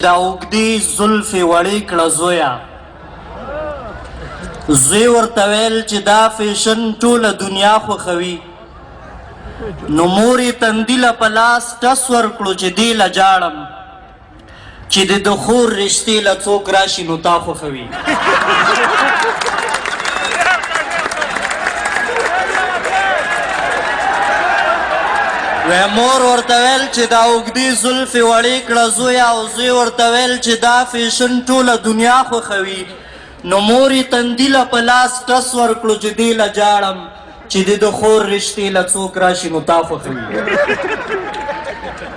دا اوږدې زلفې وړې کړه زویه زوی ورته ویل چې دا فیشن ټوله دنیا خوښوي نو مور یې تندي له په لاس ټس ورکړو چې دې له جاړم چې د خور رشتې له څوک راشي نو تا خوښوي مور ورته ویل چې دا اوږدې زلفې وړې کړه زویه او زوی ورته ویل چې دا فیشن ټوله دنیا خوښوي نو مور یې تندي له په لاس ټس ورکړو چې دې له جاړم چې د خور رشتې له څوک راشي نو تا خوښوي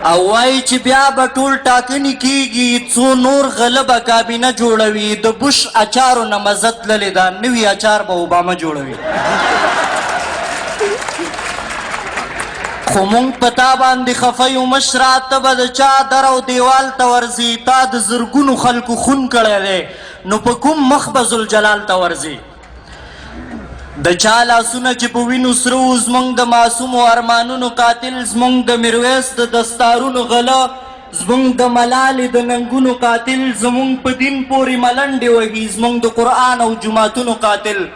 او وایي چې بیا به ټول ټاکنې کېږي څو نور غله به کابینه جوړوي د بوش اچارو نه مزه تللې ده نوي اچار به اوباما جوړوي خو مونږ په تا باندې خفه یو مشره ته به د چا در او دیوال ته ورځې تا د زرګونو خلکو خون کړی دی نو په کوم مخ به ذوالجلال ته ورځې د چا لاسونه چې په وینو سره و زموږ د معصومو ارمانونو قاتل زموږ د میرویس د دستارونو غله زموږ د ملالې د ننګونو قاتل زموږ په دین پورې ملنډې وهي زموږ د قرآن او جوماتونو قاتل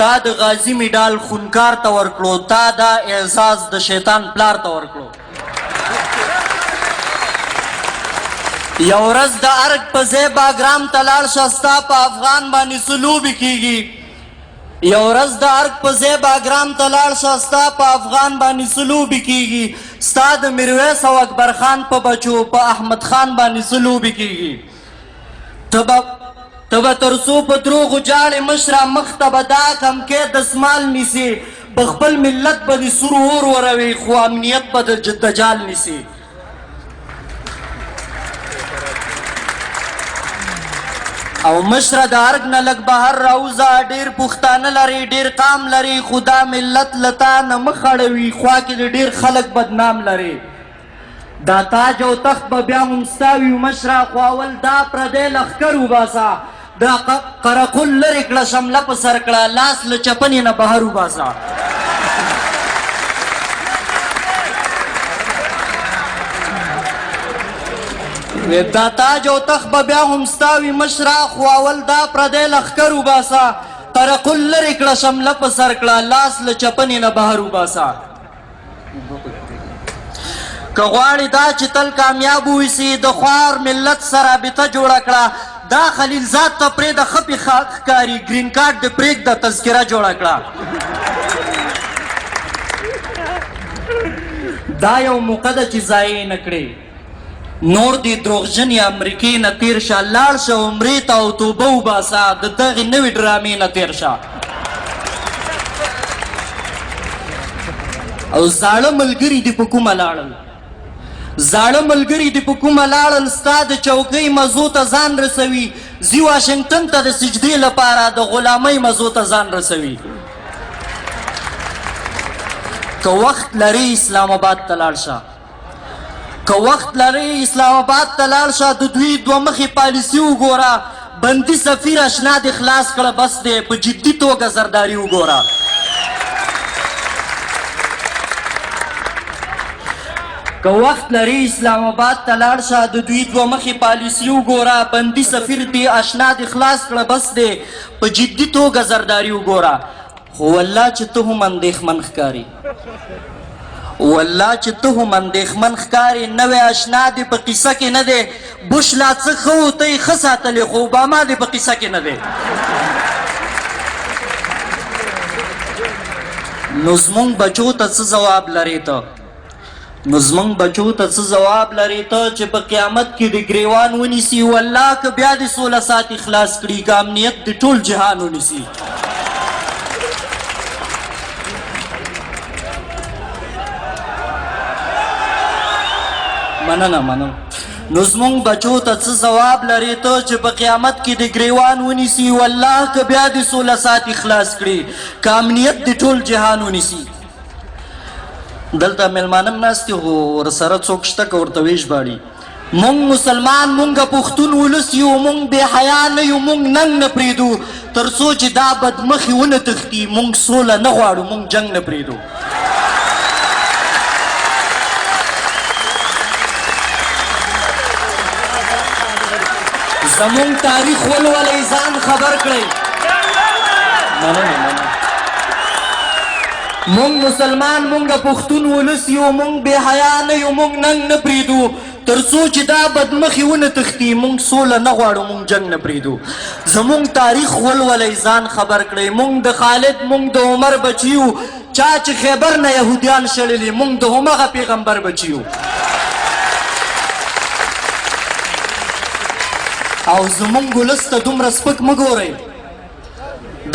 تا د غازي میډال خونکار ته ورکړو تا دا اعزاز د شیطان پلار ته ورکړو یو ورځ د ارګ په ځای باګرام ته لاړ شه ستا په افغان باندې څه لوبې کېږي یو ورځ د ارګ په ځای باګرام ته لاړ شه ستا په افغان باندې څه لوبې کېږي ستا د میرویس او اکبر خان په بچو په احمد خان باندې څه لوبې کېږي ته به تر څو په دروغو جاړې مشره مخ ته به دا کمکې دسمال نیسي په خپل ملت به د سور اور وروي خو امنیت به د دجال نیسي او مشره د ارګ نه لږ بهر راوځه ډېر پښتانه لري ډېر قام لري خو دا ملت له تا نه مخ اړوي خوا کې د ډېر خلک بدنام لري دا تاج او تخت به بیا هم ستا وي مشره خو اول دا پردی لښکر وباسه دا قرقل لرې کړه شمله په سر کړه لاس له چپنې نه بهر وباسه دا تاج او تخت به بیا هم ستا وي مشره خو اول دا پردی لښکر وباسه قرقل لرې کړه شمله په سر کړه لاس له چپنې نه بهر وباسه که غواړې دا چې تل کامیاب وویسي د خوار ملت سره رابطه جوړه کړه دا خلیلزاد ته پرېږده ښه پې ښکاري ګرین کارډ دې پرېږده تذکره جوړه کړه دا یو موقع ده چې ضایع نه کړې نور دې دروغجنې امریکې نه تېر شه لاړ شه عمرې ته او توبه وباسه د دغې نوې ډرامې نه تېر شه او زاړه ملګري دې په کومه لاړل زاړه ملګري دې په کومه لاړل ستا د چوکۍ مزو ته ځان رسوي ځي واشنګټن ته د سجدې لپاره د غلامۍ مزو ته ځان رسوي که وخت لري اسلام آباد ته لاړ شه که وخت لري اسلام آباد ته لاړ شه د دوی دوه مخې پالیسي وګوره بندي سفیر اشنا دې خلاص کړه بس دی په جدي توګه زرداري وګوره که وخت لري اسلام آباد ته لاړ شه د دوی دوه مخې پالیسي وګوره بندي سفیر دې اشنا دې خلاص کړه بس دی په جدي توګه زرداري وګوره خو والله چې ته هم اندېښمن ښکاري والله چې ته هم اندېښمن ښکارې نوی اشنا دې په قیسه کې نه دی بوش لا څه ښه و ته یې ښه ساتلې خو اوباما دې په قیسه کې نه دی نو زمونږ بچو ته څه ځواب لرې ته نو زمونږ بچو ته څه ځواب لرې ته چې په قیامت کې د ګریوان ونیسي والله که بیا دې 16 ساعتې خلاص کړي که امنیت دې ټول جهان ونیسي مننه نو زمونږ بچو ته څه ځواب لرې ته چې په قیامت کې د ګریوان ونیسي والله که بیا دې 16 ساعتې خلاص کړي که امنیت دې ټول جهان ونیسي دلته میلمانم ناست دي خو ورسره څوک شته که ورته وژباړي مونږ مسلمان مونږ پښتون ولس یو مونږ بې حیا نه یو مونږ ننګ نه پرېږدو تر څو چې دا بدمخي ونه تښتي مونږ سوله نه غواړو مونږ جنګ نه پرېږدو زمونږ تاریخ ولولئ ځان خبر کړئ مونږ مسلمان مونږ پښتون ولس یو مونږ بې حیا نه یو مونږ ننګ نه پرېږدو تر څو چې دا بدمخي ونه تښتي مونږ سوله نه غواړو مونږ جنګ نه پرېږدو زمونږ تاریخ ولولئ ځان خبر کړئ مونږ د خالد مونږ د عمر بچي یو چا چې خیبر نه یهودیان شړلي مونږ د همغه پیغمبر بچي یو او زمونږ ولس ته دومره سپک مه ګورئ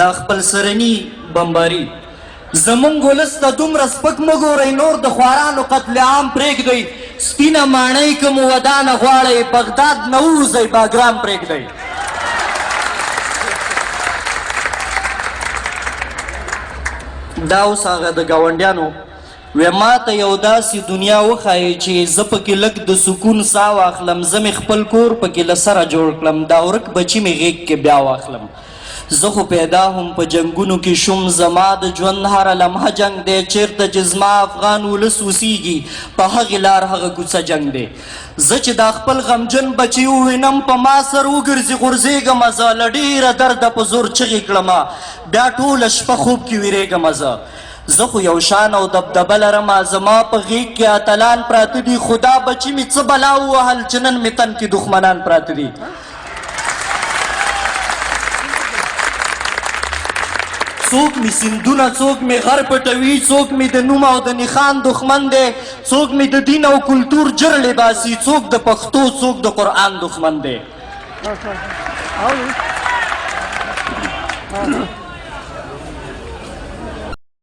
دا خپل سرني بمباري زمونږ ولس ته دومره سپک مه ګورئ نور د خوارانو قتل عام پرېږدئ سپینه ماڼۍ که مو ودانه غواړئ بغداد نه ووځئ باګرام پرېږدئ دا اوس هغه د ګاونډیانو وی ما ته یو داسې دنیا وښایي چې زه پکې لږ د سکون ساه واخلم زه مې خپل کور پکې له سره جوړ کړم دا ورک بچي مې غېږ کې بیا واخلم زه خو پیدا هم په جنګونو کې شوم زما د ژوند هره لمحه جنګ دی چېرته چې زما افغان ولس اوسیږي په هغې لار هغه کوڅه جنګ دی زه چې دا خپل غمجن بچي ووینم په ما سر وګرځي غورځېږمه زه له ډېره درده په زور چغې کړمه بیا ټوله شپه خوب کې ویرېږمه زه خو یو شان او دبدبه لرمه زما په غېږ کې اتلان پراته دي خو دا بچي مې څه بلا ووهل چې نن مې تن کې دښمنان پراته دي څوک مې سیندونه څوک مې غر پټوي څوک مې د نوم او د نښان دښمن دی څوک مې د دین او کلتور جرړې باسي څوک د پښتو څوک د قرآن دښمن دی